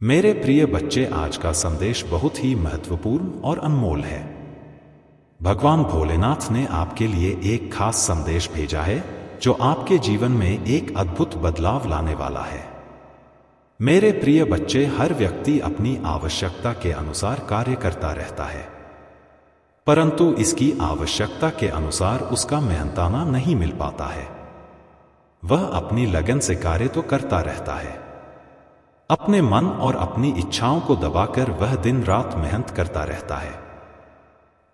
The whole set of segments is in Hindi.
मेरे प्रिय बच्चे, आज का संदेश बहुत ही महत्वपूर्ण और अनमोल है। भगवान भोलेनाथ ने आपके लिए एक खास संदेश भेजा है जो आपके जीवन में एक अद्भुत बदलाव लाने वाला है। मेरे प्रिय बच्चे, हर व्यक्ति अपनी आवश्यकता के अनुसार कार्य करता रहता है, परंतु इसकी आवश्यकता के अनुसार उसका मेहनताना नहीं मिल पाता है। वह अपनी लगन से कार्य तो करता रहता है, अपने मन और अपनी इच्छाओं को दबाकर वह दिन रात मेहनत करता रहता है,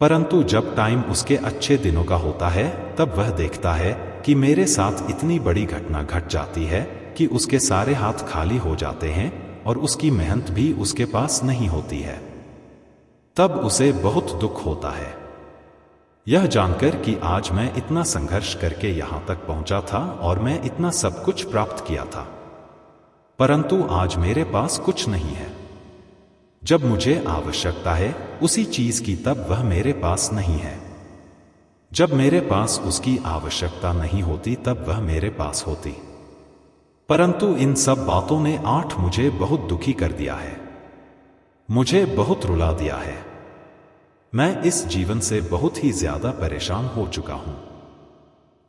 परंतु जब टाइम उसके अच्छे दिनों का होता है तब वह देखता है कि मेरे साथ इतनी बड़ी घटना घट जाती है कि उसके सारे हाथ खाली हो जाते हैं और उसकी मेहनत भी उसके पास नहीं होती है। तब उसे बहुत दुख होता है, यह जानकर कि आज मैं इतना संघर्ष करके यहां तक पहुंचा था और मैं इतना सब कुछ प्राप्त किया था, परंतु आज मेरे पास कुछ नहीं है। जब मुझे आवश्यकता है उसी चीज की तब वह मेरे पास नहीं है। जब मेरे पास उसकी आवश्यकता नहीं होती तब वह मेरे पास होती। परंतु इन सब बातों ने मुझे बहुत दुखी कर दिया है, मुझे बहुत रुला दिया है। मैं इस जीवन से बहुत ही ज्यादा परेशान हो चुका हूं।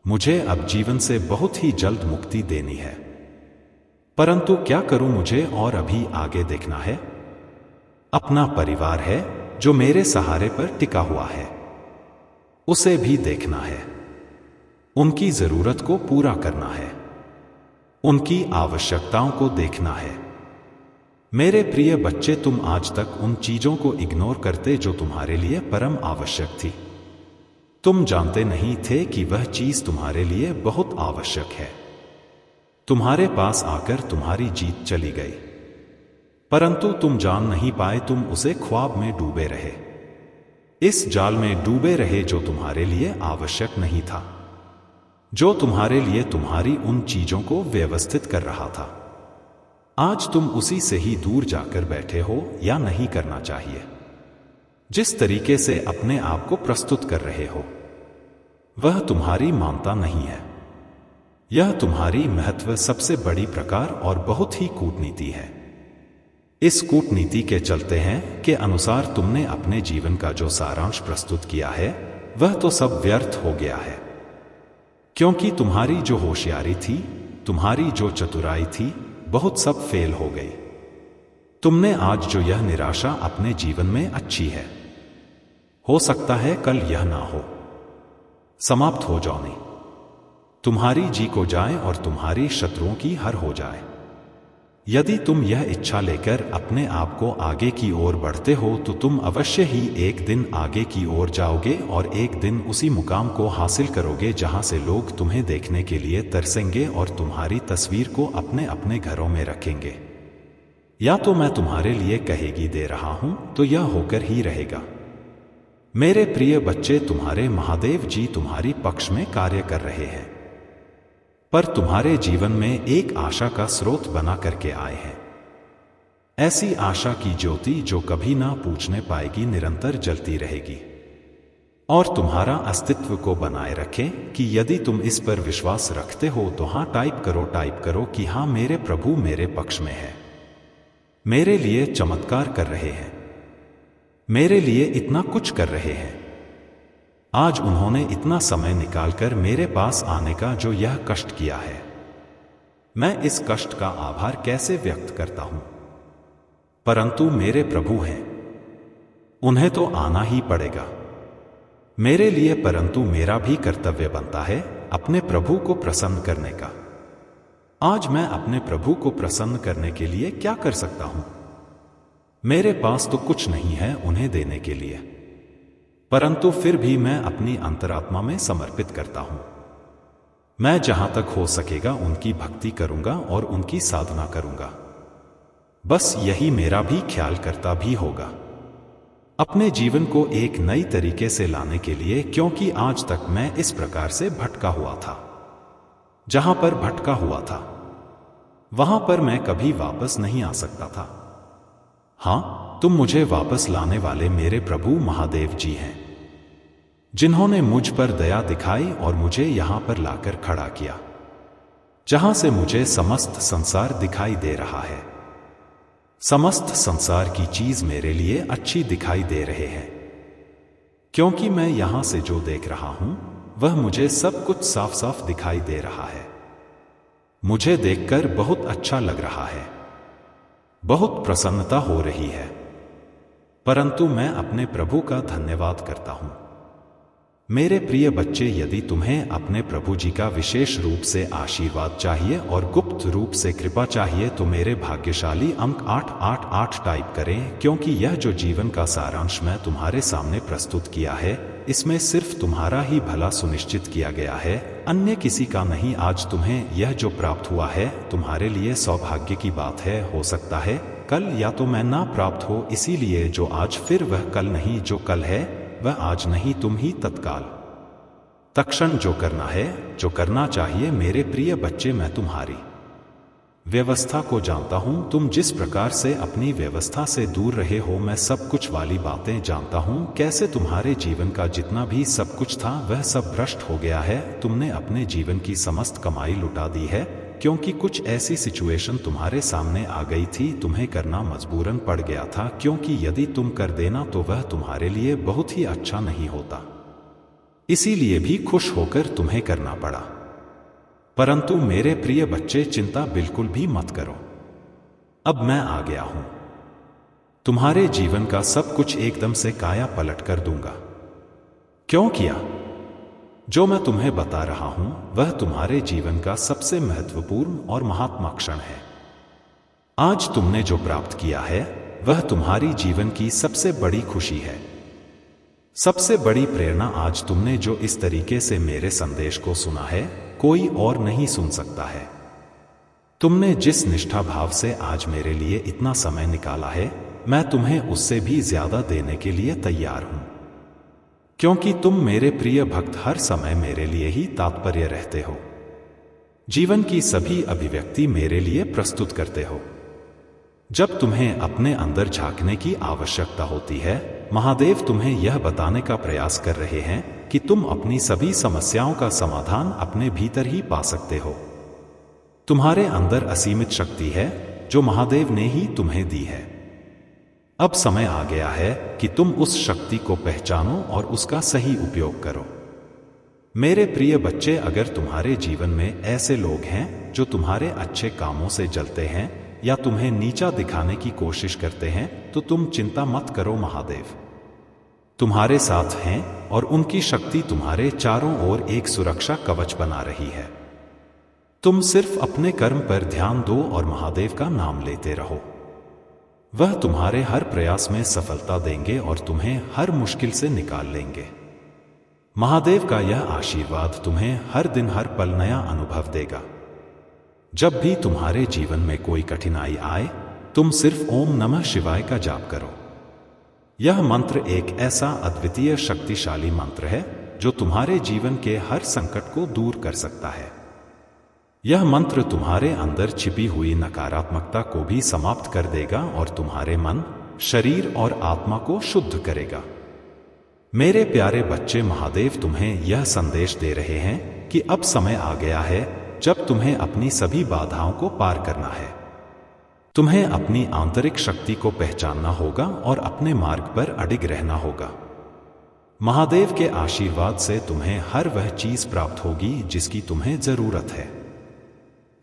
मुझे अब जीवन से बहुत ही जल्द मुक्ति देनी है, परंतु क्या करूं? मुझे और अभी आगे देखना है। अपना परिवार है जो मेरे सहारे पर टिका हुआ है, उसे भी देखना है। उनकी जरूरत को पूरा करना है, उनकी आवश्यकताओं को देखना है। मेरे प्रिय बच्चे, तुम आज तक उन चीजों को इग्नोर करते जो तुम्हारे लिए परम आवश्यक थी। तुम जानते नहीं थे कि वह चीज तुम्हारे लिए बहुत आवश्यक है। तुम्हारे पास आकर तुम्हारी जीत चली गई, परंतु तुम जान नहीं पाए, तुम उसे ख्वाब में डूबे रहे, इस जाल में डूबे रहे जो तुम्हारे लिए आवश्यक नहीं था, जो तुम्हारे लिए तुम्हारी उन चीजों को व्यवस्थित कर रहा था। आज तुम उसी से ही दूर जाकर बैठे हो, या नहीं करना चाहिए। जिस तरीके से अपने आप को प्रस्तुत कर रहे हो वह तुम्हारी मानता नहीं है। यह तुम्हारी महत्व सबसे बड़ी प्रकार और बहुत ही कूटनीति है। इस कूटनीति के चलते हैं के अनुसार तुमने अपने जीवन का जो सारांश प्रस्तुत किया है वह तो सब व्यर्थ हो गया है, क्योंकि तुम्हारी जो होशियारी थी, तुम्हारी जो चतुराई थी, बहुत सब फेल हो गई। तुमने आज जो यह निराशा अपने जीवन में अच्छी है, हो सकता है कल यह ना हो, समाप्त हो जाने, तुम्हारी जी को जाए और तुम्हारी शत्रुओं की हर हो जाए। यदि तुम यह इच्छा लेकर अपने आप को आगे की ओर बढ़ते हो तो तुम अवश्य ही एक दिन आगे की ओर जाओगे और एक दिन उसी मुकाम को हासिल करोगे जहां से लोग तुम्हें देखने के लिए तरसेंगे और तुम्हारी तस्वीर को अपने अपने घरों में रखेंगे। या तो मैं तुम्हारे लिए कहेगी दे रहा हूं तो यह होकर ही रहेगा। मेरे प्रिय बच्चे, तुम्हारे महादेव जी तुम्हारी पक्ष में कार्य कर रहे हैं, पर तुम्हारे जीवन में एक आशा का स्रोत बना करके आए हैं। ऐसी आशा की ज्योति जो कभी ना पूछने पाएगी, निरंतर जलती रहेगी और तुम्हारा अस्तित्व को बनाए रखें कि यदि तुम इस पर विश्वास रखते हो तो हाँ टाइप करो कि हाँ, मेरे प्रभु मेरे पक्ष में है, मेरे लिए चमत्कार कर रहे हैं, मेरे लिए इतना कुछ कर रहे हैं। आज उन्होंने इतना समय निकालकर मेरे पास आने का जो यह कष्ट किया है, मैं इस कष्ट का आभार कैसे व्यक्त करता हूं। परंतु मेरे प्रभु हैं, उन्हें तो आना ही पड़ेगा मेरे लिए, परंतु मेरा भी कर्तव्य बनता है अपने प्रभु को प्रसन्न करने का। आज मैं अपने प्रभु को प्रसन्न करने के लिए क्या कर सकता हूं? मेरे पास तो कुछ नहीं है उन्हें देने के लिए, परंतु फिर भी मैं अपनी अंतरात्मा में समर्पित करता हूं। मैं जहां तक हो सकेगा उनकी भक्ति करूंगा और उनकी साधना करूंगा। बस यही मेरा भी ख्याल करता भी होगा अपने जीवन को एक नई तरीके से लाने के लिए, क्योंकि आज तक मैं इस प्रकार से भटका हुआ था। जहां पर भटका हुआ था वहां पर मैं कभी वापस नहीं आ सकता था। हां, तुम मुझे वापस लाने वाले मेरे प्रभु महादेव जी हैं, जिन्होंने मुझ पर दया दिखाई और मुझे यहां पर लाकर खड़ा किया, जहां से मुझे समस्त संसार दिखाई दे रहा है। समस्त संसार की चीज मेरे लिए अच्छी दिखाई दे रहे हैं, क्योंकि मैं यहां से जो देख रहा हूं वह मुझे सब कुछ साफ साफ दिखाई दे रहा है। मुझे देखकर बहुत अच्छा लग रहा है, बहुत प्रसन्नता हो रही है, परंतु मैं अपने प्रभु का धन्यवाद करता हूं। मेरे प्रिय बच्चे, यदि तुम्हें अपने प्रभु जी का विशेष रूप से आशीर्वाद चाहिए और गुप्त रूप से कृपा चाहिए तो मेरे भाग्यशाली अंक 888 टाइप करें, क्योंकि यह जो जीवन का सारांश मैं तुम्हारे सामने प्रस्तुत किया है, इसमें सिर्फ तुम्हारा ही भला सुनिश्चित किया गया है, अन्य किसी का नहीं। आज तुम्हें यह जो प्राप्त हुआ है तुम्हारे लिए सौभाग्य की बात है। हो सकता है कल या तो मैं ना प्राप्त हो, इसीलिए जो आज फिर वह कल नहीं, जो कल है वह आज नहीं, तुम ही तत्काल तत्क्षण जो करना है, जो करना चाहिए। मेरे प्रिय बच्चे, मैं तुम्हारी व्यवस्था को जानता हूं। तुम जिस प्रकार से अपनी व्यवस्था से दूर रहे हो, मैं सब कुछ वाली बातें जानता हूं। कैसे तुम्हारे जीवन का जितना भी सब कुछ था वह सब भ्रष्ट हो गया है। तुमने अपने जीवन की समस्त कमाई लुटा दी है, क्योंकि कुछ ऐसी सिचुएशन तुम्हारे सामने आ गई थी, तुम्हें करना मजबूरन पड़ गया था, क्योंकि यदि तुम कर देना तो वह तुम्हारे लिए बहुत ही अच्छा नहीं होता, इसीलिए भी खुश होकर तुम्हें करना पड़ा। परंतु मेरे प्रिय बच्चे, चिंता बिल्कुल भी मत करो, अब मैं आ गया हूं, तुम्हारे जीवन का सब कुछ एकदम से काया पलट कर दूंगा। क्यों किया? जो मैं तुम्हें बता रहा हूं वह तुम्हारे जीवन का सबसे महत्वपूर्ण और महात्मा क्षण है। आज तुमने जो प्राप्त किया है वह तुम्हारी जीवन की सबसे बड़ी खुशी है, सबसे बड़ी प्रेरणा। आज तुमने जो इस तरीके से मेरे संदेश को सुना है, कोई और नहीं सुन सकता है। तुमने जिस निष्ठा भाव से आज मेरे लिए इतना समय निकाला है, मैं तुम्हें उससे भी ज्यादा देने के लिए तैयार हूं, क्योंकि तुम मेरे प्रिय भक्त हर समय मेरे लिए ही तात्पर्य रहते हो, जीवन की सभी अभिव्यक्ति मेरे लिए प्रस्तुत करते हो। जब तुम्हें अपने अंदर झांकने की आवश्यकता होती है, महादेव तुम्हें यह बताने का प्रयास कर रहे हैं कि तुम अपनी सभी समस्याओं का समाधान अपने भीतर ही पा सकते हो। तुम्हारे अंदर असीमित शक्ति है जो महादेव ने ही तुम्हें दी है। अब समय आ गया है कि तुम उस शक्ति को पहचानो और उसका सही उपयोग करो। मेरे प्रिय बच्चे, अगर तुम्हारे जीवन में ऐसे लोग हैं जो तुम्हारे अच्छे कामों से जलते हैं या तुम्हें नीचा दिखाने की कोशिश करते हैं, तो तुम चिंता मत करो, महादेव तुम्हारे साथ हैं और उनकी शक्ति तुम्हारे चारों ओर एक सुरक्षा कवच बना रही है। तुम सिर्फ अपने कर्म पर ध्यान दो और महादेव का नाम लेते रहो। वह तुम्हारे हर प्रयास में सफलता देंगे और तुम्हें हर मुश्किल से निकाल लेंगे। महादेव का यह आशीर्वाद तुम्हें हर दिन हर पल नया अनुभव देगा। जब भी तुम्हारे जीवन में कोई कठिनाई आए, तुम सिर्फ ओम नमः शिवाय का जाप करो। यह मंत्र एक ऐसा अद्वितीय शक्तिशाली मंत्र है जो तुम्हारे जीवन के हर संकट को दूर कर सकता है। यह मंत्र तुम्हारे अंदर छिपी हुई नकारात्मकता को भी समाप्त कर देगा और तुम्हारे मन, शरीर और आत्मा को शुद्ध करेगा। मेरे प्यारे बच्चे, महादेव तुम्हें यह संदेश दे रहे हैं कि अब समय आ गया है जब तुम्हें अपनी सभी बाधाओं को पार करना है। तुम्हें अपनी आंतरिक शक्ति को पहचानना होगा और अपने मार्ग पर अडिग रहना होगा। महादेव के आशीर्वाद से तुम्हें हर वह चीज प्राप्त होगी जिसकी तुम्हें जरूरत है,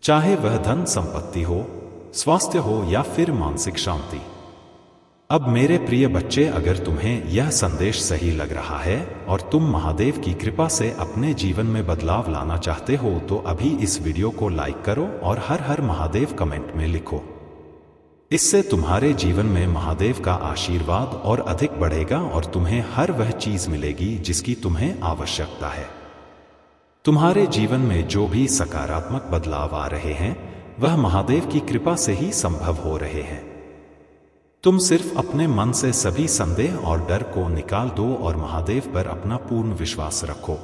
चाहे वह धन संपत्ति हो, स्वास्थ्य हो या फिर मानसिक शांति। अब मेरे प्रिय बच्चे, अगर तुम्हें यह संदेश सही लग रहा है और तुम महादेव की कृपा से अपने जीवन में बदलाव लाना चाहते हो, तो अभी इस वीडियो को लाइक करो और हर हर महादेव कमेंट में लिखो। इससे तुम्हारे जीवन में महादेव का आशीर्वाद और अधिक बढ़ेगा और तुम्हें हर वह चीज मिलेगी जिसकी तुम्हें आवश्यकता है। तुम्हारे जीवन में जो भी सकारात्मक बदलाव आ रहे हैं वह महादेव की कृपा से ही संभव हो रहे हैं। तुम सिर्फ अपने मन से सभी संदेह और डर को निकाल दो और महादेव पर अपना पूर्ण विश्वास रखो।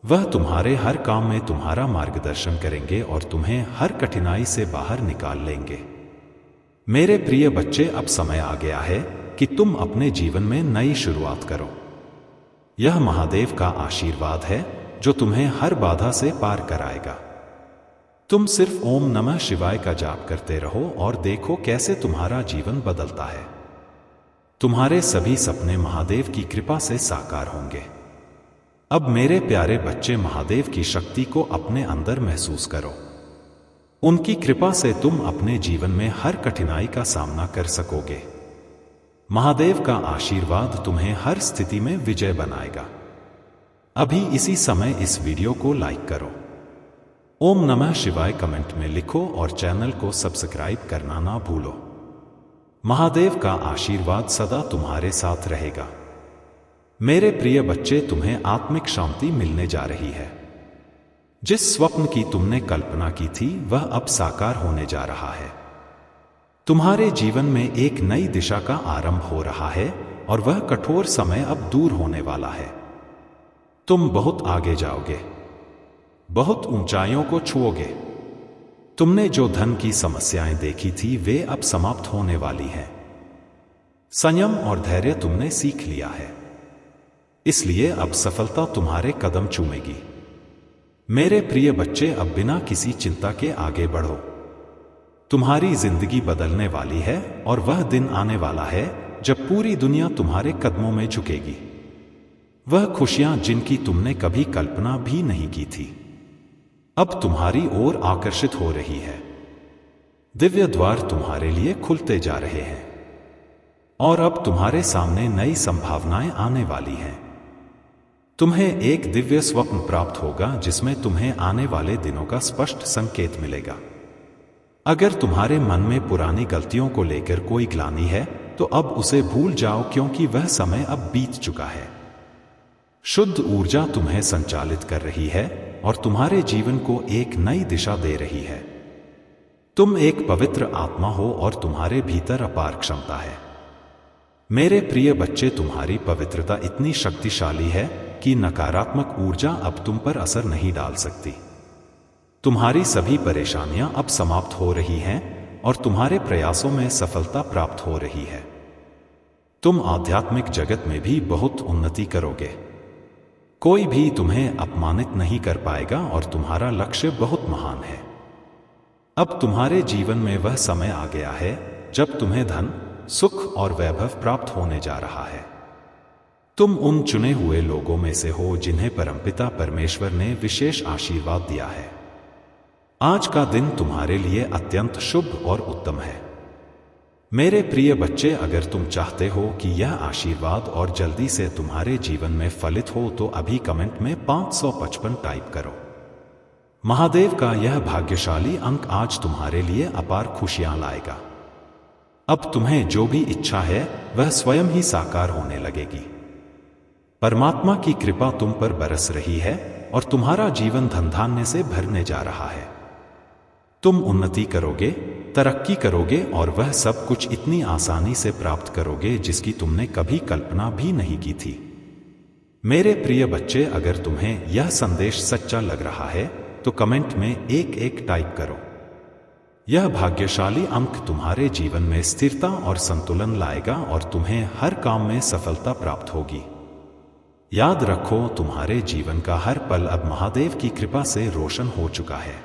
वह तुम्हारे हर काम में तुम्हारा मार्गदर्शन करेंगे और तुम्हें हर कठिनाई से बाहर निकाल लेंगे। मेरे प्रिय बच्चे, अब समय आ गया है कि तुम अपने जीवन में नई शुरुआत करो। यह महादेव का आशीर्वाद है जो तुम्हें हर बाधा से पार कराएगा। तुम सिर्फ ओम नमः शिवाय का जाप करते रहो और देखो कैसे तुम्हारा जीवन बदलता है। तुम्हारे सभी सपने महादेव की कृपा से साकार होंगे। अब मेरे प्यारे बच्चे, महादेव की शक्ति को अपने अंदर महसूस करो। उनकी कृपा से तुम अपने जीवन में हर कठिनाई का सामना कर सकोगे। महादेव का आशीर्वाद तुम्हें हर स्थिति में विजय बनाएगा। अभी इसी समय इस वीडियो को लाइक करो, ओम नमः शिवाय कमेंट में लिखो और चैनल को सब्सक्राइब करना ना भूलो। महादेव का आशीर्वाद सदा तुम्हारे साथ रहेगा। मेरे प्रिय बच्चे, तुम्हें आत्मिक शांति मिलने जा रही है। जिस स्वप्न की तुमने कल्पना की थी वह अब साकार होने जा रहा है। तुम्हारे जीवन में एक नई दिशा का आरंभ हो रहा है और वह कठोर समय अब दूर होने वाला है। तुम बहुत आगे जाओगे, बहुत ऊंचाइयों को छुओगे। तुमने जो धन की समस्याएं देखी थी वे अब समाप्त होने वाली हैं। संयम और धैर्य तुमने सीख लिया है, इसलिए अब सफलता तुम्हारे कदम चूमेगी। मेरे प्रिय बच्चे, अब बिना किसी चिंता के आगे बढ़ो। तुम्हारी जिंदगी बदलने वाली है और वह दिन आने वाला है जब पूरी दुनिया तुम्हारे कदमों में झुकेगी। वह खुशियां जिनकी तुमने कभी कल्पना भी नहीं की थी अब तुम्हारी ओर आकर्षित हो रही है। दिव्य द्वार तुम्हारे लिए खुलते जा रहे हैं और अब तुम्हारे सामने नई संभावनाएं आने वाली हैं। तुम्हें एक दिव्य स्वप्न प्राप्त होगा जिसमें तुम्हें आने वाले दिनों का स्पष्ट संकेत मिलेगा। अगर तुम्हारे मन में पुरानी गलतियों को लेकर कोई ग्लानि है तो अब उसे भूल जाओ, क्योंकि वह समय अब बीत चुका है। शुद्ध ऊर्जा तुम्हें संचालित कर रही है और तुम्हारे जीवन को एक नई दिशा दे रही है। तुम एक पवित्र आत्मा हो और तुम्हारे भीतर अपार क्षमता है। मेरे प्रिय बच्चे, तुम्हारी पवित्रता इतनी शक्तिशाली है कि नकारात्मक ऊर्जा अब तुम पर असर नहीं डाल सकती। तुम्हारी सभी परेशानियां अब समाप्त हो रही हैं और तुम्हारे प्रयासों में सफलता प्राप्त हो रही है। तुम आध्यात्मिक जगत में भी बहुत उन्नति करोगे। कोई भी तुम्हें अपमानित नहीं कर पाएगा और तुम्हारा लक्ष्य बहुत महान है। अब तुम्हारे जीवन में वह समय आ गया है जब तुम्हें धन, सुख और वैभव प्राप्त होने जा रहा है। तुम उन चुने हुए लोगों में से हो जिन्हें परमपिता परमेश्वर ने विशेष आशीर्वाद दिया है। आज का दिन तुम्हारे लिए अत्यंत शुभ और उत्तम है। मेरे प्रिय बच्चे, अगर तुम चाहते हो कि यह आशीर्वाद और जल्दी से तुम्हारे जीवन में फलित हो तो अभी कमेंट में 555 टाइप करो। महादेव का यह भाग्यशाली अंक आज तुम्हारे लिए अपार खुशियां लाएगा। अब तुम्हें जो भी इच्छा है वह स्वयं ही साकार होने लगेगी। परमात्मा की कृपा तुम पर बरस रही है और तुम्हारा जीवन धन धान्य से भरने जा रहा है। तुम उन्नति करोगे, तरक्की करोगे और वह सब कुछ इतनी आसानी से प्राप्त करोगे जिसकी तुमने कभी कल्पना भी नहीं की थी। मेरे प्रिय बच्चे, अगर तुम्हें यह संदेश सच्चा लग रहा है तो कमेंट में 1 टाइप करो। यह भाग्यशाली अंक तुम्हारे जीवन में स्थिरता और संतुलन लाएगा और तुम्हें हर काम में सफलता प्राप्त होगी। याद रखो, तुम्हारे जीवन का हर पल अब महादेव की कृपा से रोशन हो चुका है।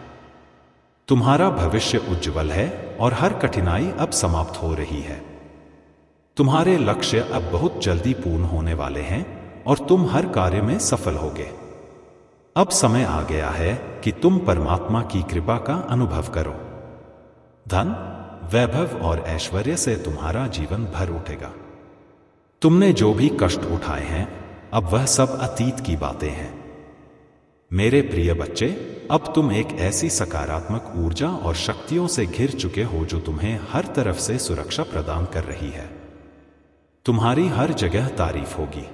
तुम्हारा भविष्य उज्जवल है और हर कठिनाई अब समाप्त हो रही है। तुम्हारे लक्ष्य अब बहुत जल्दी पूर्ण होने वाले हैं और तुम हर कार्य में सफल होगे। अब समय आ गया है कि तुम परमात्मा की कृपा का अनुभव करो। धन, वैभव और ऐश्वर्य से तुम्हारा जीवन भर उठेगा। तुमने जो भी कष्ट उठाए हैं अब वह सब अतीत की बातें हैं। मेरे प्रिय बच्चे, अब तुम एक ऐसी सकारात्मक ऊर्जा और शक्तियों से घिर चुके हो जो तुम्हें हर तरफ से सुरक्षा प्रदान कर रही है। तुम्हारी हर जगह तारीफ होगी,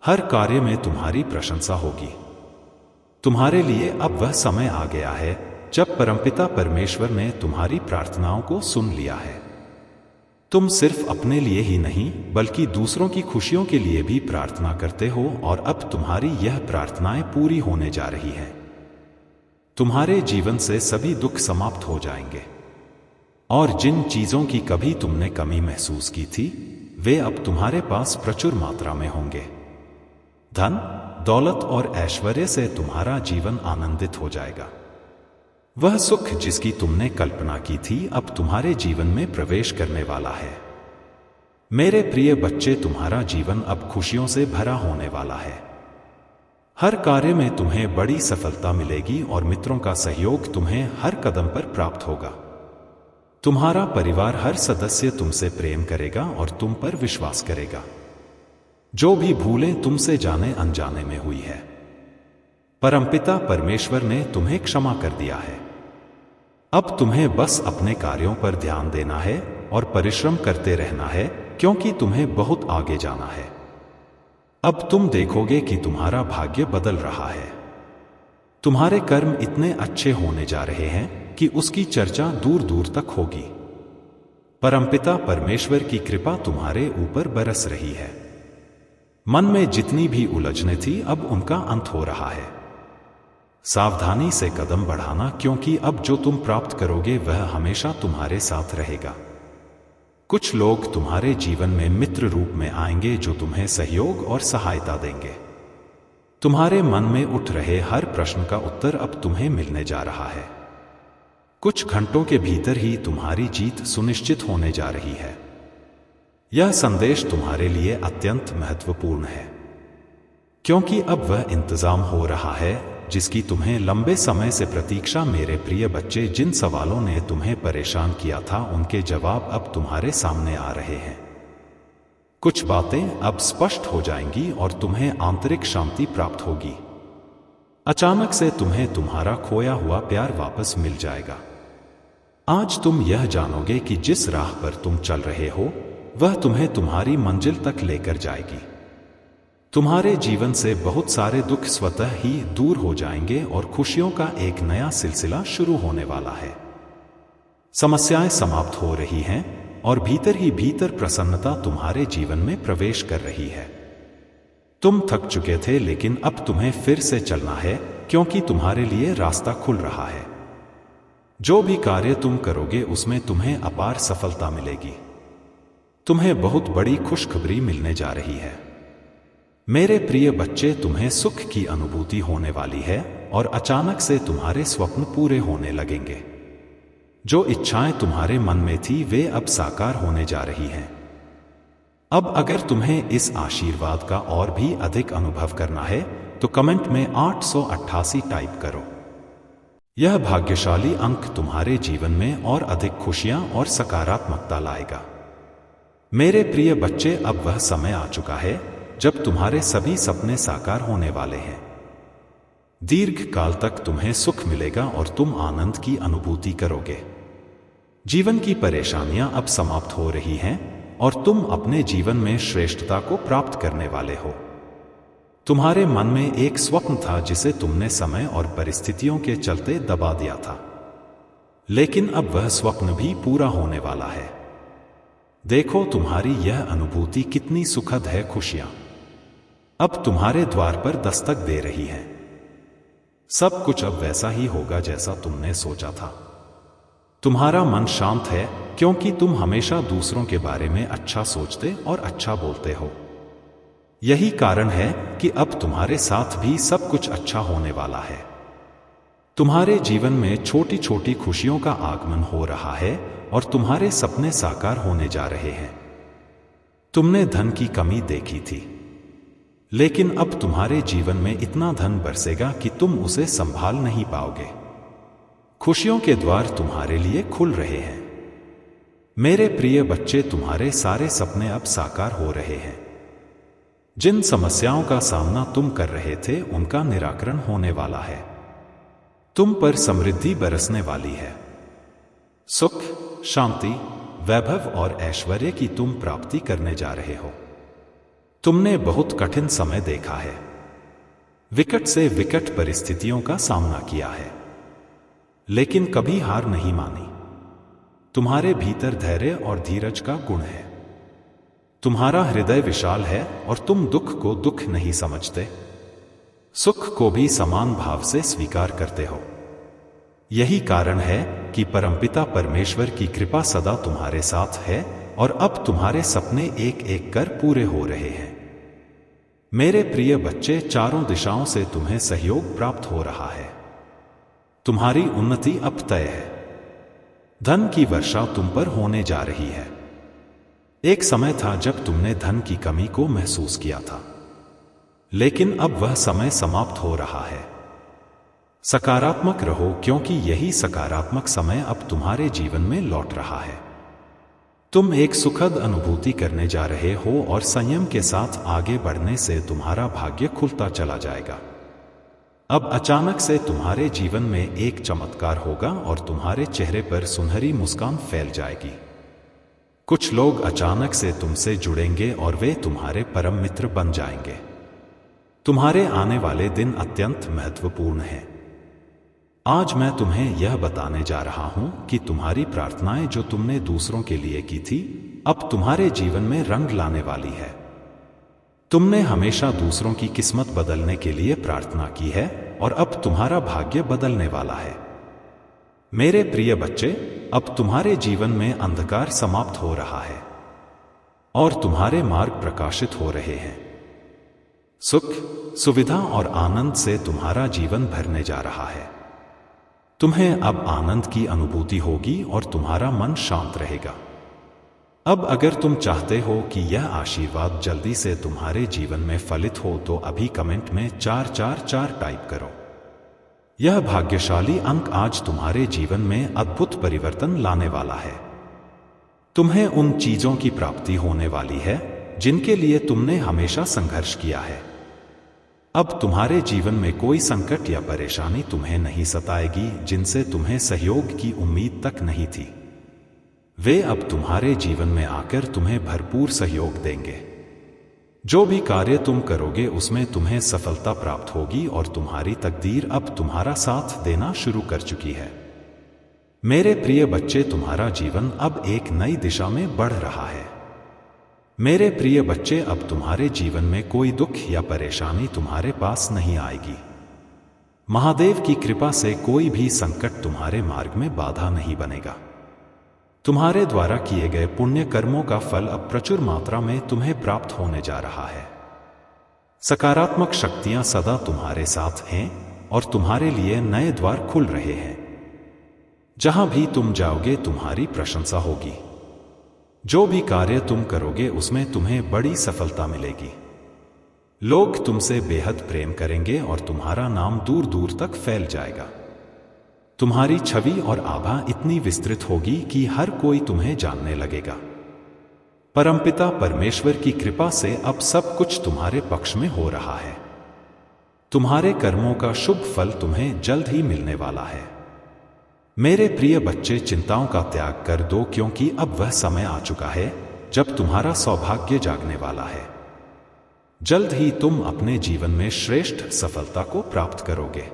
हर कार्य में तुम्हारी प्रशंसा होगी। तुम्हारे लिए अब वह समय आ गया है जब परमपिता परमेश्वर ने तुम्हारी प्रार्थनाओं को सुन लिया है। तुम सिर्फ अपने लिए ही नहीं बल्कि दूसरों की खुशियों के लिए भी प्रार्थना करते हो और अब तुम्हारी यह प्रार्थनाएं पूरी होने जा रही हैं। तुम्हारे जीवन से सभी दुख समाप्त हो जाएंगे और जिन चीजों की कभी तुमने कमी महसूस की थी वे अब तुम्हारे पास प्रचुर मात्रा में होंगे। धन, दौलत और ऐश्वर्य से तुम्हारा जीवन आनंदित हो जाएगा। वह सुख जिसकी तुमने कल्पना की थी अब तुम्हारे जीवन में प्रवेश करने वाला है। मेरे प्रिय बच्चे, तुम्हारा जीवन अब खुशियों से भरा होने वाला है। हर कार्य में तुम्हें बड़ी सफलता मिलेगी और मित्रों का सहयोग तुम्हें हर कदम पर प्राप्त होगा। तुम्हारा परिवार हर सदस्य तुमसे प्रेम करेगा और तुम पर विश्वास करेगा। जो भी भूलें तुमसे जाने अनजाने में हुई है, परमपिता परमेश्वर ने तुम्हें क्षमा कर दिया है। अब तुम्हें बस अपने कार्यों पर ध्यान देना है और परिश्रम करते रहना है, क्योंकि तुम्हें बहुत आगे जाना है। अब तुम देखोगे कि तुम्हारा भाग्य बदल रहा है। तुम्हारे कर्म इतने अच्छे होने जा रहे हैं कि उसकी चर्चा दूर दूर तक होगी। परमपिता परमेश्वर की कृपा तुम्हारे ऊपर बरस रही है। मन में जितनी भी उलझने थी अब उनका अंत हो रहा है। सावधानी से कदम बढ़ाना, क्योंकि अब जो तुम प्राप्त करोगे वह हमेशा तुम्हारे साथ रहेगा। कुछ लोग तुम्हारे जीवन में मित्र रूप में आएंगे जो तुम्हें सहयोग और सहायता देंगे। तुम्हारे मन में उठ रहे हर प्रश्न का उत्तर अब तुम्हें मिलने जा रहा है। कुछ घंटों के भीतर ही तुम्हारी जीत सुनिश्चित होने जा रही है। यह संदेश तुम्हारे लिए अत्यंत महत्वपूर्ण है, क्योंकि अब वह इंतजाम हो रहा है जिसकी तुम्हें लंबे समय से प्रतीक्षा। मेरे प्रिय बच्चे, जिन सवालों ने तुम्हें परेशान किया था उनके जवाब अब तुम्हारे सामने आ रहे हैं। कुछ बातें अब स्पष्ट हो जाएंगी और तुम्हें आंतरिक शांति प्राप्त होगी। अचानक से तुम्हें तुम्हारा खोया हुआ प्यार वापस मिल जाएगा। आज तुम यह जानोगे कि जिस राह पर तुम चल रहे हो वह तुम्हें तुम्हारी मंजिल तक लेकर जाएगी। तुम्हारे जीवन से बहुत सारे दुख स्वतः ही दूर हो जाएंगे और खुशियों का एक नया सिलसिला शुरू होने वाला है। समस्याएं समाप्त हो रही हैं और भीतर ही भीतर प्रसन्नता तुम्हारे जीवन में प्रवेश कर रही है। तुम थक चुके थे, लेकिन अब तुम्हें फिर से चलना है, क्योंकि तुम्हारे लिए रास्ता खुल रहा है। जो भी कार्य तुम करोगे उसमें तुम्हें अपार सफलता मिलेगी। तुम्हें बहुत बड़ी खुशखबरी मिलने जा रही है। मेरे प्रिय बच्चे, तुम्हें सुख की अनुभूति होने वाली है और अचानक से तुम्हारे स्वप्न पूरे होने लगेंगे। जो इच्छाएं तुम्हारे मन में थी वे अब साकार होने जा रही हैं। अब अगर तुम्हें इस आशीर्वाद का और भी अधिक अनुभव करना है तो कमेंट में 888 टाइप करो। यह भाग्यशाली अंक तुम्हारे जीवन में और अधिक खुशियां और सकारात्मकता लाएगा। मेरे प्रिय बच्चे, अब वह समय आ चुका है जब तुम्हारे सभी सपने साकार होने वाले हैं। दीर्घ काल तक तुम्हें सुख मिलेगा और तुम आनंद की अनुभूति करोगे। जीवन की परेशानियां अब समाप्त हो रही हैं और तुम अपने जीवन में श्रेष्ठता को प्राप्त करने वाले हो। तुम्हारे मन में एक स्वप्न था जिसे तुमने समय और परिस्थितियों के चलते दबा दिया था, लेकिन अब वह स्वप्न भी पूरा होने वाला है। देखो, तुम्हारी यह अनुभूति कितनी सुखद है। खुशियां अब तुम्हारे द्वार पर दस्तक दे रही हैं। सब कुछ अब वैसा ही होगा जैसा तुमने सोचा था। तुम्हारा मन शांत है, क्योंकि तुम हमेशा दूसरों के बारे में अच्छा सोचते और अच्छा बोलते हो। यही कारण है कि अब तुम्हारे साथ भी सब कुछ अच्छा होने वाला है। तुम्हारे जीवन में छोटी छोटी खुशियों का आगमन हो रहा है और तुम्हारे सपने साकार होने जा रहे हैं। तुमने धन की कमी देखी थी, लेकिन अब तुम्हारे जीवन में इतना धन बरसेगा कि तुम उसे संभाल नहीं पाओगे। खुशियों के द्वार तुम्हारे लिए खुल रहे हैं। मेरे प्रिय बच्चे, तुम्हारे सारे सपने अब साकार हो रहे हैं। जिन समस्याओं का सामना तुम कर रहे थे उनका निराकरण होने वाला है। तुम पर समृद्धि बरसने वाली है। सुख, शांति, वैभव और ऐश्वर्य की तुम प्राप्ति करने जा रहे हो। तुमने बहुत कठिन समय देखा है, विकट से विकट परिस्थितियों का सामना किया है, लेकिन कभी हार नहीं मानी। तुम्हारे भीतर धैर्य और धीरज का गुण है। तुम्हारा हृदय विशाल है और तुम दुख को दुख नहीं समझते, सुख को भी समान भाव से स्वीकार करते हो। यही कारण है कि परमपिता परमेश्वर की कृपा सदा तुम्हारे साथ है और अब तुम्हारे सपने एक एक कर पूरे हो रहे हैं। मेरे प्रिय बच्चे, चारों दिशाओं से तुम्हें सहयोग प्राप्त हो रहा है। तुम्हारी उन्नति अब तय है। धन की वर्षा तुम पर होने जा रही है। एक समय था जब तुमने धन की कमी को महसूस किया था, लेकिन अब वह समय समाप्त हो रहा है। सकारात्मक रहो, क्योंकि यही सकारात्मक समय अब तुम्हारे जीवन में लौट रहा है। तुम एक सुखद अनुभूति करने जा रहे हो और संयम के साथ आगे बढ़ने से तुम्हारा भाग्य खुलता चला जाएगा। अब अचानक से तुम्हारे जीवन में एक चमत्कार होगा और तुम्हारे चेहरे पर सुनहरी मुस्कान फैल जाएगी। कुछ लोग अचानक से तुमसे जुड़ेंगे और वे तुम्हारे परम मित्र बन जाएंगे। तुम्हारे आने वाले दिन अत्यंत महत्वपूर्ण हैं। आज मैं तुम्हें यह बताने जा रहा हूं कि तुम्हारी प्रार्थनाएं जो तुमने दूसरों के लिए की थी, अब तुम्हारे जीवन में रंग लाने वाली है। तुमने हमेशा दूसरों की किस्मत बदलने के लिए प्रार्थना की है और अब तुम्हारा भाग्य बदलने वाला है। मेरे प्रिय बच्चे, अब तुम्हारे जीवन में अंधकार समाप्त हो रहा है और तुम्हारे मार्ग प्रकाशित हो रहे हैं। सुख, सुविधा और आनंद से तुम्हारा जीवन भरने जा रहा है। तुम्हें अब आनंद की अनुभूति होगी और तुम्हारा मन शांत रहेगा। अब अगर तुम चाहते हो कि यह आशीर्वाद जल्दी से तुम्हारे जीवन में फलित हो तो अभी कमेंट में 444 टाइप करो। यह भाग्यशाली अंक आज तुम्हारे जीवन में अद्भुत परिवर्तन लाने वाला है। तुम्हें उन चीजों की प्राप्ति होने वाली है जिनके लिए तुमने हमेशा संघर्ष किया है। अब तुम्हारे जीवन में कोई संकट या परेशानी तुम्हें नहीं सताएगी जिनसे तुम्हें सहयोग की उम्मीद तक नहीं थी। वे अब तुम्हारे जीवन में आकर तुम्हें भरपूर सहयोग देंगे। जो भी कार्य तुम करोगे उसमें तुम्हें सफलता प्राप्त होगी और तुम्हारी तकदीर अब तुम्हारा साथ देना शुरू कर चुकी है। मेरे प्रिय बच्चे, तुम्हारा जीवन अब एक नई दिशा में बढ़ रहा है। मेरे प्रिय बच्चे, अब तुम्हारे जीवन में कोई दुख या परेशानी तुम्हारे पास नहीं आएगी। महादेव की कृपा से कोई भी संकट तुम्हारे मार्ग में बाधा नहीं बनेगा। तुम्हारे द्वारा किए गए पुण्य कर्मों का फल अब प्रचुर मात्रा में तुम्हें प्राप्त होने जा रहा है। सकारात्मक शक्तियां सदा तुम्हारे साथ हैं और तुम्हारे लिए नए द्वार खुल रहे हैं। जहां भी तुम जाओगे तुम्हारी प्रशंसा होगी। जो भी कार्य तुम करोगे उसमें तुम्हें बड़ी सफलता मिलेगी। लोग तुमसे बेहद प्रेम करेंगे और तुम्हारा नाम दूर दूर तक फैल जाएगा। तुम्हारी छवि और आभा इतनी विस्तृत होगी कि हर कोई तुम्हें जानने लगेगा। परमपिता परमेश्वर की कृपा से अब सब कुछ तुम्हारे पक्ष में हो रहा है। तुम्हारे कर्मों का शुभ फल तुम्हें जल्द ही मिलने वाला है। मेरे प्रिय बच्चे, चिंताओं का त्याग कर दो, क्योंकि अब वह समय आ चुका है जब तुम्हारा सौभाग्य जागने वाला है। जल्द ही तुम अपने जीवन में श्रेष्ठ सफलता को प्राप्त करोगे।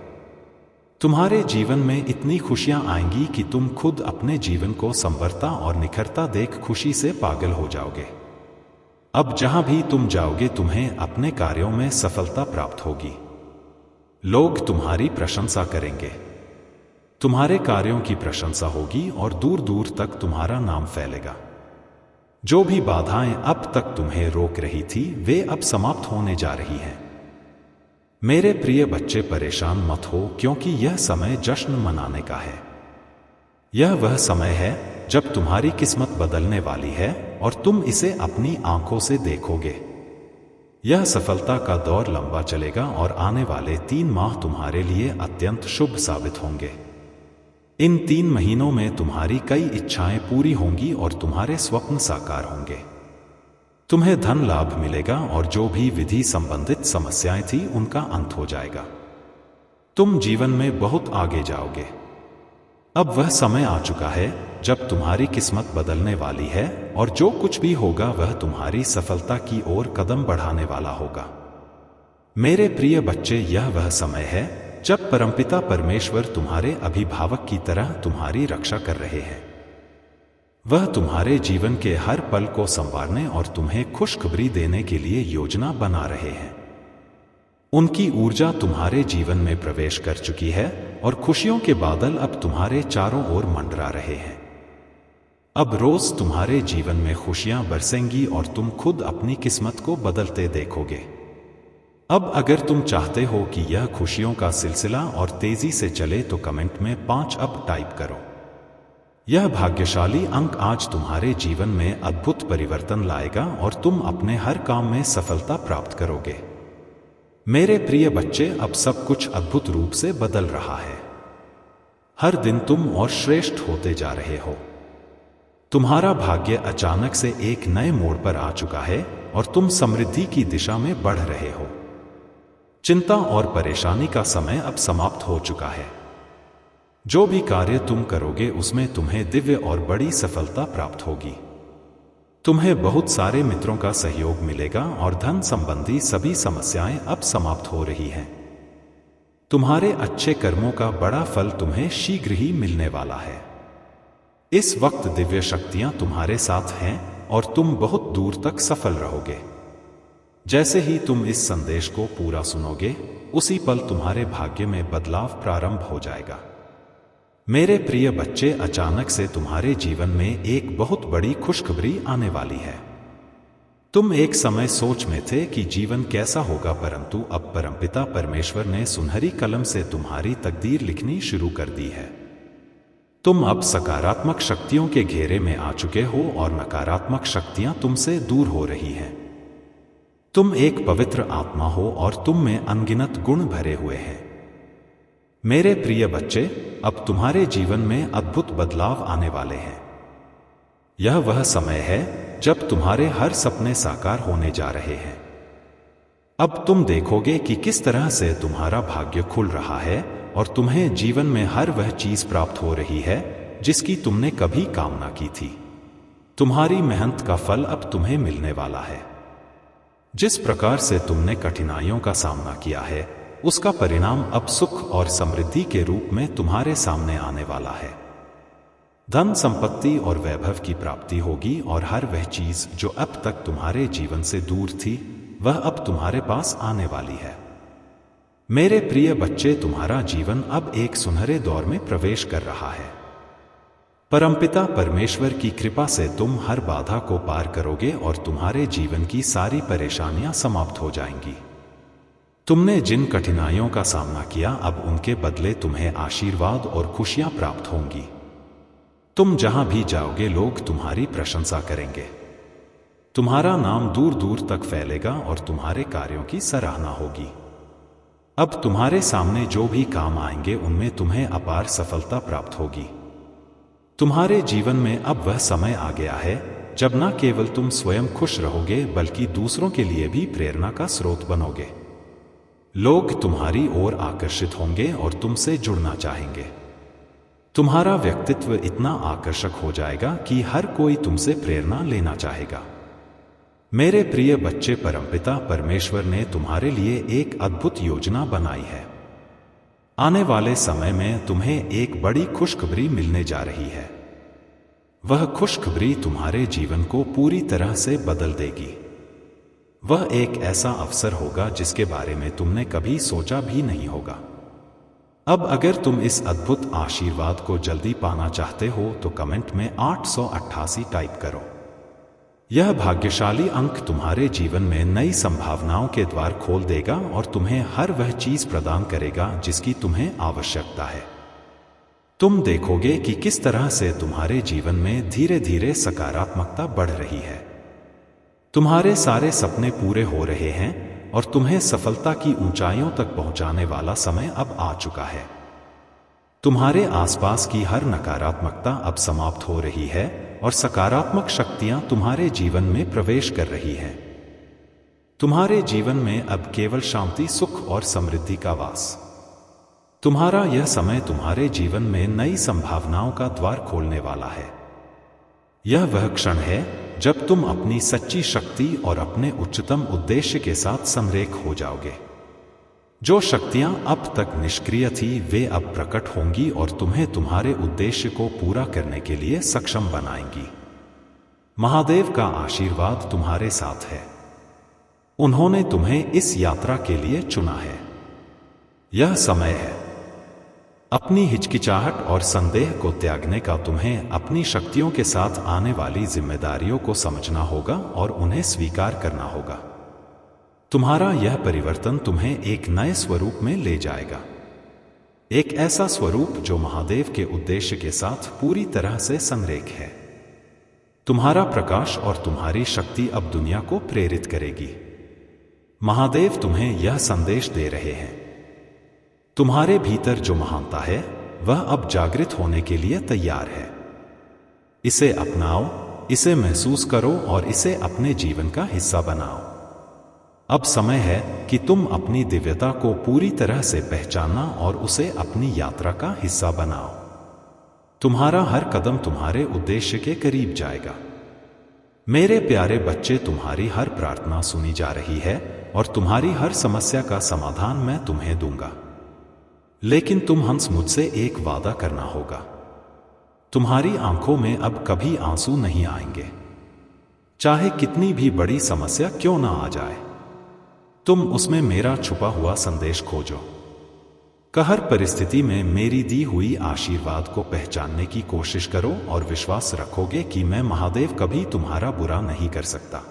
तुम्हारे जीवन में इतनी खुशियां आएंगी कि तुम खुद अपने जीवन को संवरता और निखरता देख खुशी से पागल हो जाओगे। अब जहां भी तुम जाओगे तुम्हें अपने कार्यों में सफलता प्राप्त होगी। लोग तुम्हारी प्रशंसा करेंगे। तुम्हारे कार्यों की प्रशंसा होगी और दूर दूर तक तुम्हारा नाम फैलेगा। जो भी बाधाएं अब तक तुम्हें रोक रही थी वे अब समाप्त होने जा रही हैं। मेरे प्रिय बच्चे, परेशान मत हो, क्योंकि यह समय जश्न मनाने का है। यह वह समय है जब तुम्हारी किस्मत बदलने वाली है और तुम इसे अपनी आंखों से देखोगे। यह सफलता का दौर लंबा चलेगा और आने वाले 3 माह तुम्हारे लिए अत्यंत शुभ साबित होंगे। इन 3 महीनों में तुम्हारी कई इच्छाएं पूरी होंगी और तुम्हारे स्वप्न साकार होंगे। तुम्हें धन लाभ मिलेगा और जो भी विधि संबंधित समस्याएं थी उनका अंत हो जाएगा। तुम जीवन में बहुत आगे जाओगे। अब वह समय आ चुका है जब तुम्हारी किस्मत बदलने वाली है और जो कुछ भी होगा वह तुम्हारी सफलता की ओर कदम बढ़ाने वाला होगा। मेरे प्रिय बच्चे, यह वह समय है जब परमपिता परमेश्वर तुम्हारे अभिभावक की तरह तुम्हारी रक्षा कर रहे हैं। वह तुम्हारे जीवन के हर पल को संवारने और तुम्हें खुशखबरी देने के लिए योजना बना रहे हैं। उनकी ऊर्जा तुम्हारे जीवन में प्रवेश कर चुकी है और खुशियों के बादल अब तुम्हारे चारों ओर मंडरा रहे हैं। अब रोज तुम्हारे जीवन में खुशियां बरसेंगी और तुम खुद अपनी किस्मत को बदलते देखोगे। अब अगर तुम चाहते हो कि यह खुशियों का सिलसिला और तेजी से चले तो कमेंट में 5 अब टाइप करो। यह भाग्यशाली अंक आज तुम्हारे जीवन में अद्भुत परिवर्तन लाएगा और तुम अपने हर काम में सफलता प्राप्त करोगे। मेरे प्रिय बच्चे, अब सब कुछ अद्भुत रूप से बदल रहा है। हर दिन तुम और श्रेष्ठ होते जा रहे हो। तुम्हारा भाग्य अचानक से एक नए मोड़ पर आ चुका है और तुम समृद्धि की दिशा में बढ़ रहे हो। चिंता और परेशानी का समय अब समाप्त हो चुका है। जो भी कार्य तुम करोगे उसमें तुम्हें दिव्य और बड़ी सफलता प्राप्त होगी। तुम्हें बहुत सारे मित्रों का सहयोग मिलेगा और धन संबंधी सभी समस्याएं अब समाप्त हो रही हैं। तुम्हारे अच्छे कर्मों का बड़ा फल तुम्हें शीघ्र ही मिलने वाला है। इस वक्त दिव्य शक्तियां तुम्हारे साथ हैं और तुम बहुत दूर तक सफल रहोगे। जैसे ही तुम इस संदेश को पूरा सुनोगे, उसी पल तुम्हारे भाग्य में बदलाव प्रारंभ हो जाएगा। मेरे प्रिय बच्चे, अचानक से तुम्हारे जीवन में एक बहुत बड़ी खुशखबरी आने वाली है। तुम एक समय सोच में थे कि जीवन कैसा होगा, परंतु अब परमपिता परमेश्वर ने सुनहरी कलम से तुम्हारी तकदीर लिखनी शुरू कर दी है। तुम अब सकारात्मक शक्तियों के घेरे में आ चुके हो और नकारात्मक शक्तियां तुमसे दूर हो रही हैं। तुम एक पवित्र आत्मा हो और तुम में अनगिनत गुण भरे हुए हैं। मेरे प्रिय बच्चे, अब तुम्हारे जीवन में अद्भुत बदलाव आने वाले हैं। यह वह समय है जब तुम्हारे हर सपने साकार होने जा रहे हैं। अब तुम देखोगे कि किस तरह से तुम्हारा भाग्य खुल रहा है और तुम्हें जीवन में हर वह चीज प्राप्त हो रही है जिसकी तुमने कभी कामना की थी। तुम्हारी मेहनत का फल अब तुम्हें मिलने वाला है। जिस प्रकार से तुमने कठिनाइयों का सामना किया है, उसका परिणाम अब सुख और समृद्धि के रूप में तुम्हारे सामने आने वाला है। धन संपत्ति और वैभव की प्राप्ति होगी और हर वह चीज जो अब तक तुम्हारे जीवन से दूर थी, वह अब तुम्हारे पास आने वाली है। मेरे प्रिय बच्चे, तुम्हारा जीवन अब एक सुनहरे दौर में प्रवेश कर रहा है। परमपिता परमेश्वर की कृपा से तुम हर बाधा को पार करोगे और तुम्हारे जीवन की सारी परेशानियां समाप्त हो जाएंगी। तुमने जिन कठिनाइयों का सामना किया, अब उनके बदले तुम्हें आशीर्वाद और खुशियां प्राप्त होंगी। तुम जहां भी जाओगे, लोग तुम्हारी प्रशंसा करेंगे। तुम्हारा नाम दूर दूर तक फैलेगा और तुम्हारे कार्यों की सराहना होगी। अब तुम्हारे सामने जो भी काम आएंगे, उनमें तुम्हें अपार सफलता प्राप्त होगी। तुम्हारे जीवन में अब वह समय आ गया है जब न केवल तुम स्वयं खुश रहोगे, बल्कि दूसरों के लिए भी प्रेरणा का स्रोत बनोगे। लोग तुम्हारी ओर आकर्षित होंगे और तुमसे जुड़ना चाहेंगे। तुम्हारा व्यक्तित्व इतना आकर्षक हो जाएगा कि हर कोई तुमसे प्रेरणा लेना चाहेगा। मेरे प्रिय बच्चे, परमपिता परमेश्वर ने तुम्हारे लिए एक अद्भुत योजना बनाई है। आने वाले समय में तुम्हें एक बड़ी खुशखबरी मिलने जा रही है। वह खुशखबरी तुम्हारे जीवन को पूरी तरह से बदल देगी। वह एक ऐसा अवसर होगा जिसके बारे में तुमने कभी सोचा भी नहीं होगा। अब अगर तुम इस अद्भुत आशीर्वाद को जल्दी पाना चाहते हो तो कमेंट में 888 टाइप करो। यह भाग्यशाली अंक तुम्हारे जीवन में नई संभावनाओं के द्वार खोल देगा और तुम्हें हर वह चीज प्रदान करेगा जिसकी तुम्हें आवश्यकता है। तुम देखोगे कि किस तरह से तुम्हारे जीवन में धीरे धीरे सकारात्मकता बढ़ रही है। तुम्हारे सारे सपने पूरे हो रहे हैं और तुम्हें सफलता की ऊंचाइयों तक पहुंचाने वाला समय अब आ चुका है। तुम्हारे आसपास की हर नकारात्मकता अब समाप्त हो रही है और सकारात्मक शक्तियां तुम्हारे जीवन में प्रवेश कर रही हैं। तुम्हारे जीवन में अब केवल शांति, सुख और समृद्धि का वास। तुम्हारा यह समय तुम्हारे जीवन में नई संभावनाओं का द्वार खोलने वाला है। यह वह क्षण है जब तुम अपनी सच्ची शक्ति और अपने उच्चतम उद्देश्य के साथ समरेख हो जाओगे। जो शक्तियां अब तक निष्क्रिय थी, वे अब प्रकट होंगी और तुम्हें तुम्हारे उद्देश्य को पूरा करने के लिए सक्षम बनाएंगी। महादेव का आशीर्वाद तुम्हारे साथ है। उन्होंने तुम्हें इस यात्रा के लिए चुना है। यह समय है अपनी हिचकिचाहट और संदेह को त्यागने का। तुम्हें अपनी शक्तियों के साथ आने वाली जिम्मेदारियों को समझना होगा और उन्हें स्वीकार करना होगा। तुम्हारा यह परिवर्तन तुम्हें एक नए स्वरूप में ले जाएगा, एक ऐसा स्वरूप जो महादेव के उद्देश्य के साथ पूरी तरह से संरेख है। तुम्हारा प्रकाश और तुम्हारी शक्ति अब दुनिया को प्रेरित करेगी। महादेव तुम्हें यह संदेश दे रहे हैं, तुम्हारे भीतर जो महानता है वह अब जागृत होने के लिए तैयार है। इसे अपनाओ, इसे महसूस करो और इसे अपने जीवन का हिस्सा बनाओ। अब समय है कि तुम अपनी दिव्यता को पूरी तरह से पहचानना और उसे अपनी यात्रा का हिस्सा बनाओ। तुम्हारा हर कदम तुम्हारे उद्देश्य के करीब जाएगा। मेरे प्यारे बच्चे, तुम्हारी हर प्रार्थना सुनी जा रही है और तुम्हारी हर समस्या का समाधान मैं तुम्हें दूंगा। लेकिन तुम हंस, मुझसे एक वादा करना होगा। तुम्हारी आंखों में अब कभी आंसू नहीं आएंगे, चाहे कितनी भी बड़ी समस्या क्यों ना आ जाए। तुम उसमें मेरा छुपा हुआ संदेश खोजो। कहर परिस्थिति में मेरी दी हुई आशीर्वाद को पहचानने की कोशिश करो और विश्वास रखोगे कि मैं महादेव कभी तुम्हारा बुरा नहीं कर सकता।